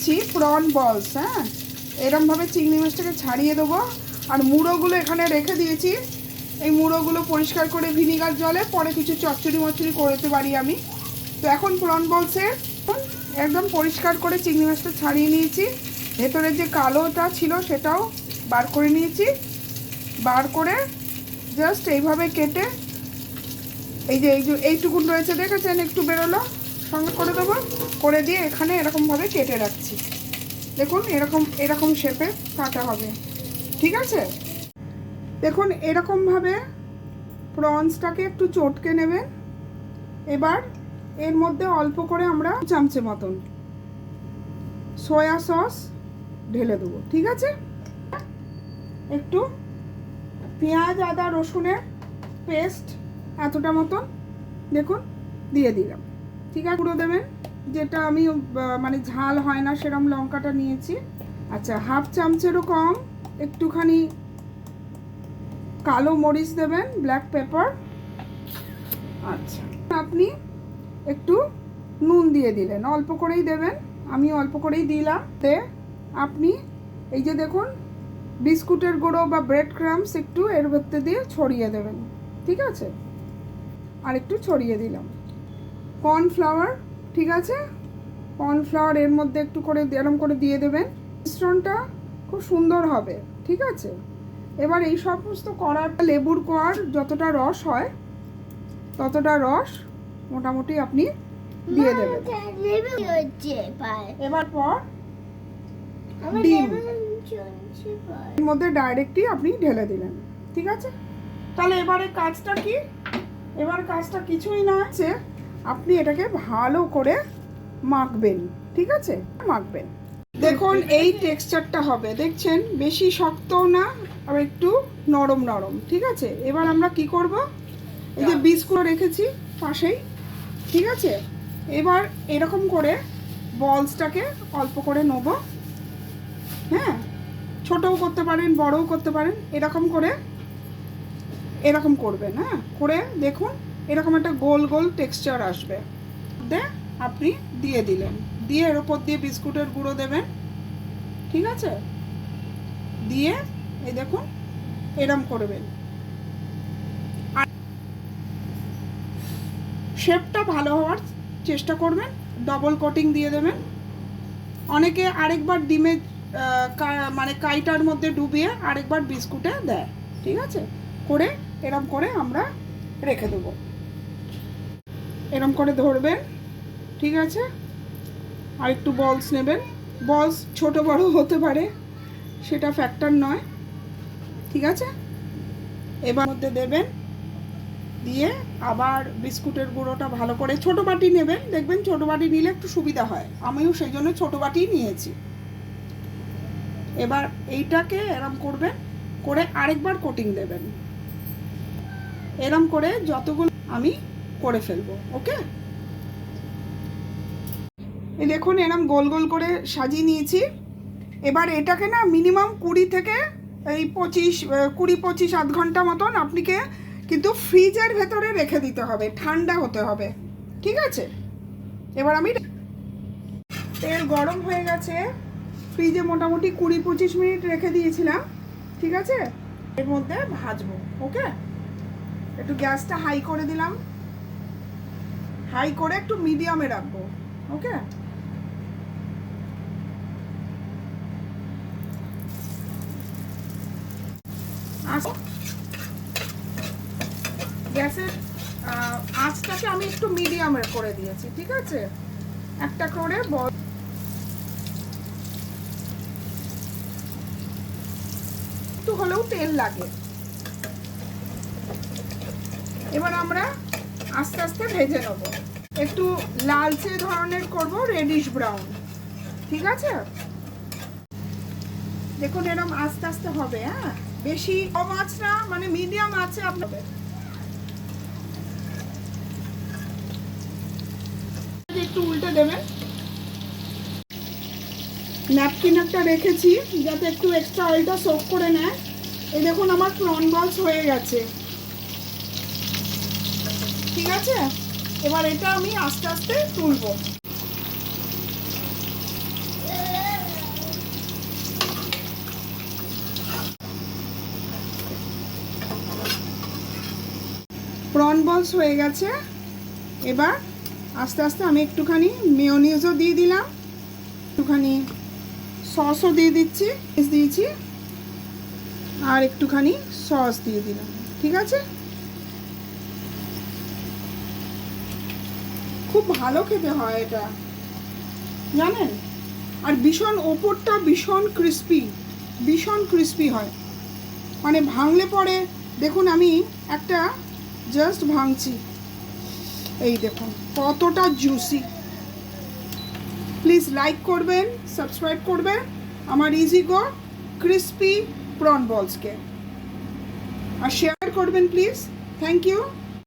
দিচ্ছি প্রন বলস। হ্যাঁ, এরমভাবে চিংড়ি মাছটাকে ছাড়িয়ে দেবো। আর মুড়োগুলো এখানে রেখে দিয়েছি, এই মুড়োগুলো পরিষ্কার করে ভিনিগার জলে পরে কিছু চচ্চড়ি মচ্চড়ি করতে পারি আমি। তো এখন প্রন বলসে একদম পরিষ্কার করে চিংড়ি মাছটা ছাড়িয়ে নিয়েছি, ভেতরে যে কালোটা ছিল সেটাও বার করে নিয়েছি। বার করে জাস্ট এইভাবে কেটে এই যে এইটুকুন রয়েছে দেখেছেন, একটু বেরোলো, সঙ্গে করে দেবো, করে দিয়ে এখানে এরকমভাবে কেটে রাখছি। দেখুন এরকম শেপে কাটা হবে, ঠিক আছে। দেখুন এরকমভাবে প্রনসটাকে একটু চটকে নেবেন। এবার এর মধ্যে অল্প করে আমরা চামচে মতন সয়া সস ঢেলে দেবো, ঠিক আছে। একটু পেঁয়াজ আদা রসুনের পেস্ট এতটা মতন দেখুন দিয়ে দিলাম, ঠিক আছে। পুরো দেবেন, যেটা আমি মানে ঝাল হয় না সেরকম লঙ্কাটা নিয়েছি। আচ্ছা, হাফ চামচেরও কম একটুখানি কালো মরিচ দেবেন, ব্ল্যাক পেপার। আচ্ছা, আপনি একটু নুন দিয়ে দিলেন, অল্প করেই দেবেন, আমি অল্প করেই দিলাম। তে আপনি এই যে দেখুন বিস্কুটের গুঁড়ো বা ব্রেড ক্রাম্বস একটু এর ভেতরে দিয়ে ছড়িয়ে দেবেন, ঠিক আছে। আর একটু ছড়িয়ে দিলাম কর্নফ্লাওয়ার, ঠিক আছে। কর্নফ্লাওয়ার এর মধ্যে একটু করে এরম করে দিয়ে দেবেন, মিশ্রণটা খুব সুন্দর হবে, ঠিক আছে। এবার এই সমস্ত করার লেবুর কোয়ার যতটা রস হয় ততটা রস মোটামুটি আপনি দিয়ে দেবেন। এবার পর ডিম এর মধ্যে ডাইরেক্টলি আপনি ঢেলে দিলেন, ঠিক আছে। তাহলে এবারে কাজটা কি? এবার কাজটা কিছুই নয়, আপনি এটাকে ভালো করে মাখবেন, ঠিক আছে, মাখবেন। দেখুন এই টেক্সচারটা হবে, দেখছেন, বেশি শক্তও না আর একটু নরম নরম, ঠিক আছে। এবার আমরা কি করব, এই যে বীজগুলো রেখেছি পাশেই, ঠিক আছে। এবার এরকম করে বলসটাকে অল্প করে নেব, হ্যাঁ, ছোটও করতে পারেন বড়ও করতে পারেন, এরকম করে এরকম করবেন। হ্যাঁ, করে দেখুন এরকম একটা গোল গোল টেক্সচার আসবে। আপনি দিয়ে দিলেন, দিয়ে এর উপর দিয়ে বিস্কুটের গুঁড়ো দেবেন, ঠিক আছে, দিয়ে এই দেখুন এরম করবেন। আর শেপটা ভালো হওয়ার চেষ্টা করবেন, ডবল কোটিং দিয়ে দেবেন। অনেকে আরেকবার ডিমে মানে কাইটার মধ্যে ডুবিয়ে আরেকবার বিস্কুটে দেয়, ঠিক আছে। করে এরম করে আমরা রেখে দেবো, এরম করে ধরবেন, ঠিক আছে। আর একটু বলস নেবেন, বলস ছোট বড় হতে পারে, সেটা ফ্যাক্টর নয়, ঠিক আছে। এবার মধ্যে দেবেন, দিয়ে আবার বিস্কুটের গুঁড়োটা ভালো করে, ছোট বাটি নেবেন, দেখবেন ছোট বাটি নিলে একটু সুবিধা হয়, আমিও সেই জন্য ছোট বাটি নিয়েছি। এবার এইটাকে এরম করবেন, করে আরেকবার কোটিং দেবেন, এরম করে যতগুলো আমি করে ফেলবো, ওকে। এই দেখুন এরম গোল গোল করে সাজিয়ে নিয়েছি। এবার এটাকে না মিনিমাম 20 থেকে এই 25 আধ ঘন্টা মতন আপনাকে কিন্তু ফ্রিজের ভেতরে রেখে দিতে হবে, ঠান্ডা হতে হবে, ঠিক আছে। এবার আমি তেল গরম হয়ে গেছে, ফ্রিজে মোটামুটি 20-25 মিনিট রেখে দিয়েছিলাম, ঠিক আছে। এর মধ্যে ভাজবো, ওকে। একটু গ্যাসটা হাই করে দিলাম, হাই করে একটু মিডিয়ামে রাখবো, ওকে। গ্যাসের আঁচটাকে আমি একটু মিডিয়ামের করে দিয়েছি, ঠিক আছে। একটা করে একটু হলেও তেল লাগে। এবার আমরা আস্তে আস্তে ভেজে নেব, একটু লালচে ধরনের করব, রেডিশ ব্রাউন, ঠিক আছে। দেখুন এরকম আস্তে আস্তে হবে, হ্যাঁ, বেশি কম আঁচ না, মানে মিডিয়াম আছে আপনাদের। একটু উল্টে দেবেন, ন্যাপকিন একটা রেখেছি যাতে একটু এক্সট্রা অয়েলটা সোক করে নেয়। এই দেখুন আমার প্রন বলস হয়ে গেছে, ঠিক আছে। এবার এটা আমি আস্তে আস্তে তুলবো। বলস হয়ে গেছে। এবার আস্তে আস্তে আমি একটুখানি মেয়োনিজও দিয়ে দিলাম, একটুখানি সসও দিয়ে দিয়েছি, আর একটুখানি সস দিয়ে দিলাম। ঠিক আছে, খুব ভালো খেতে হয় এটা, জানেন। আর ভীষণ ওপরটা ভীষণ ক্রিস্পি হয়, মানে ভাঙলে পরে দেখুন আমি একটা জাস্ট ভাঙছি, এই দেখুন কতটা জুসি। প্লিজ লাইক করবেন, সাবস্ক্রাইব করবেন আমার ইজিগো ক্রিস্পি প্রন বলসকে, আর শেয়ার করবেন প্লিজ। Thank you.